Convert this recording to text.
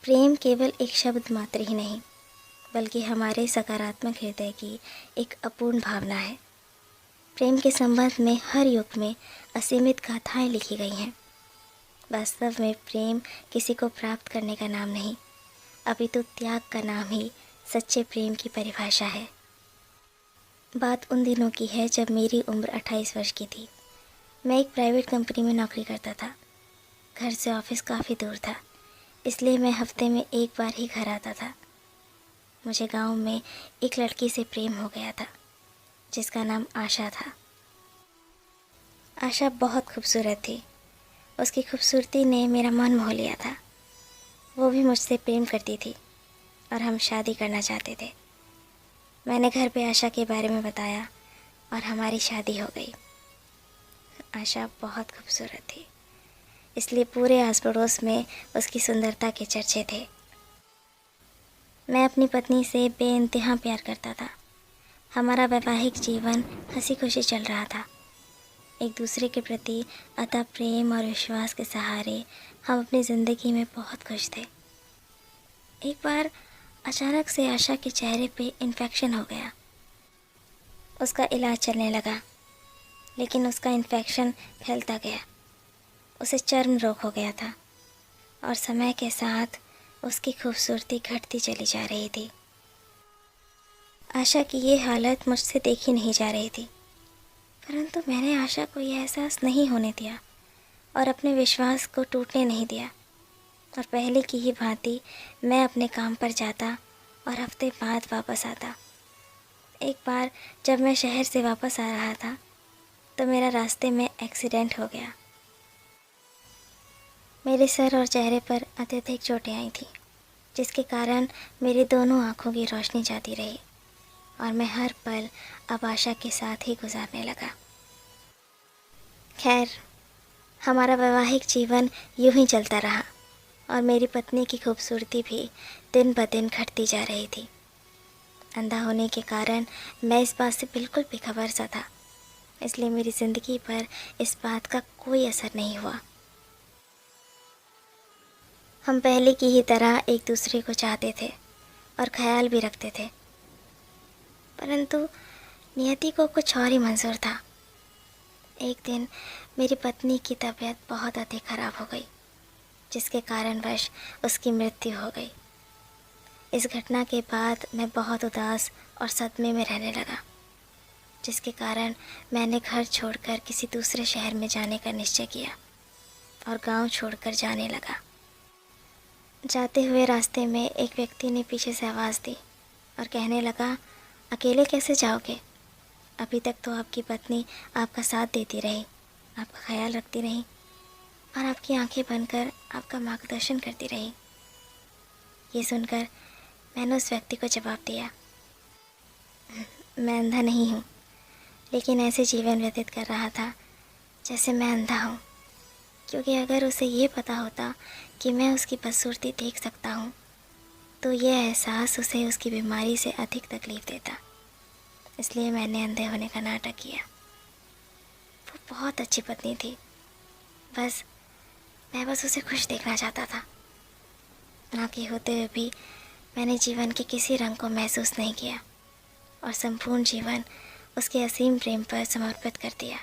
प्रेम केवल एक शब्द मात्र ही नहीं, बल्कि हमारे सकारात्मक हृदय की एक अपूर्ण भावना है। प्रेम के संबंध में हर युग में असीमित गाथाएं लिखी गई हैं। वास्तव में प्रेम किसी को प्राप्त करने का नाम नहीं, अपितु त्याग का नाम ही सच्चे प्रेम की परिभाषा है। बात उन दिनों की है जब मेरी उम्र 28 वर्ष की थी। मैं एक प्राइवेट कंपनी में नौकरी करता था। घर से ऑफिस काफ़ी दूर था, इसलिए मैं हफ्ते में एक बार ही घर आता था। मुझे गांव में एक लड़की से प्रेम हो गया था, जिसका नाम आशा था। आशा बहुत खूबसूरत थी। उसकी खूबसूरती ने मेरा मन मोह लिया था। वो भी मुझसे प्रेम करती थी और हम शादी करना चाहते थे। मैंने घर पे आशा के बारे में बताया और हमारी शादी हो गई। आशा बहुत खूबसूरत थी, इसलिए पूरे आस पड़ोस में उसकी सुंदरता के चर्चे थे। मैं अपनी पत्नी से बेइंतहा प्यार करता था। हमारा वैवाहिक जीवन हंसी खुशी चल रहा था। एक दूसरे के प्रति अतः प्रेम और विश्वास के सहारे हम अपनी ज़िंदगी में बहुत खुश थे। एक बार अचानक से आशा के चेहरे पे इन्फेक्शन हो गया। उसका इलाज चलने लगा, लेकिन उसका इन्फेक्शन फैलता गया। उसे चर्म रोग हो गया था और समय के साथ उसकी खूबसूरती घटती चली जा रही थी। आशा की ये हालत मुझसे देखी नहीं जा रही थी, परंतु मैंने आशा को यह एहसास नहीं होने दिया और अपने विश्वास को टूटने नहीं दिया। और पहले की ही भांति मैं अपने काम पर जाता और हफ्ते बाद वापस आता। एक बार जब मैं शहर से वापस आ रहा था तो मेरा रास्ते में एक्सीडेंट हो गया। मेरे सर और चेहरे पर अत्यधिक चोटें आई थी, जिसके कारण मेरी दोनों आँखों की रोशनी जाती रही और मैं हर पल अब आशा के साथ ही गुजारने लगा। खैर, हमारा वैवाहिक जीवन यूं ही चलता रहा और मेरी पत्नी की खूबसूरती भी दिन ब दिन घटती जा रही थी। अंधा होने के कारण मैं इस बात से बिल्कुल बेखबर सा था, इसलिए मेरी ज़िंदगी पर इस बात का कोई असर नहीं हुआ। हम पहले की ही तरह एक दूसरे को चाहते थे और ख्याल भी रखते थे, परंतु नियति को कुछ और ही मंजूर था। एक दिन मेरी पत्नी की तबीयत बहुत अधिक खराब हो गई, जिसके कारणवश उसकी मृत्यु हो गई। इस घटना के बाद मैं बहुत उदास और सदमे में रहने लगा, जिसके कारण मैंने घर छोड़कर किसी दूसरे शहर में जाने का निश्चय किया और गांव छोड़कर जाने लगा। जाते हुए रास्ते में एक व्यक्ति ने पीछे से आवाज़ दी और कहने लगा, अकेले कैसे जाओगे? अभी तक तो आपकी पत्नी आपका साथ देती रही, आपका ख्याल रखती रही और आपकी आंखें बनकर आपका मार्गदर्शन करती रही। ये सुनकर मैंने उस व्यक्ति को जवाब दिया, मैं अंधा नहीं हूँ, लेकिन ऐसे जीवन व्यतीत कर रहा था जैसे मैं अंधा हूँ, क्योंकि अगर उसे ये पता होता कि मैं उसकी बदसूरती देख सकता हूँ तो यह एहसास उसे उसकी बीमारी से अधिक तकलीफ़ देता। इसलिए मैंने अंधे होने का नाटक किया। वो बहुत अच्छी पत्नी थी, मैं बस उसे खुश देखना चाहता था। आंखें होते हुए भी मैंने जीवन के किसी रंग को महसूस नहीं किया और संपूर्ण जीवन उसके असीम प्रेम पर समर्पित कर दिया।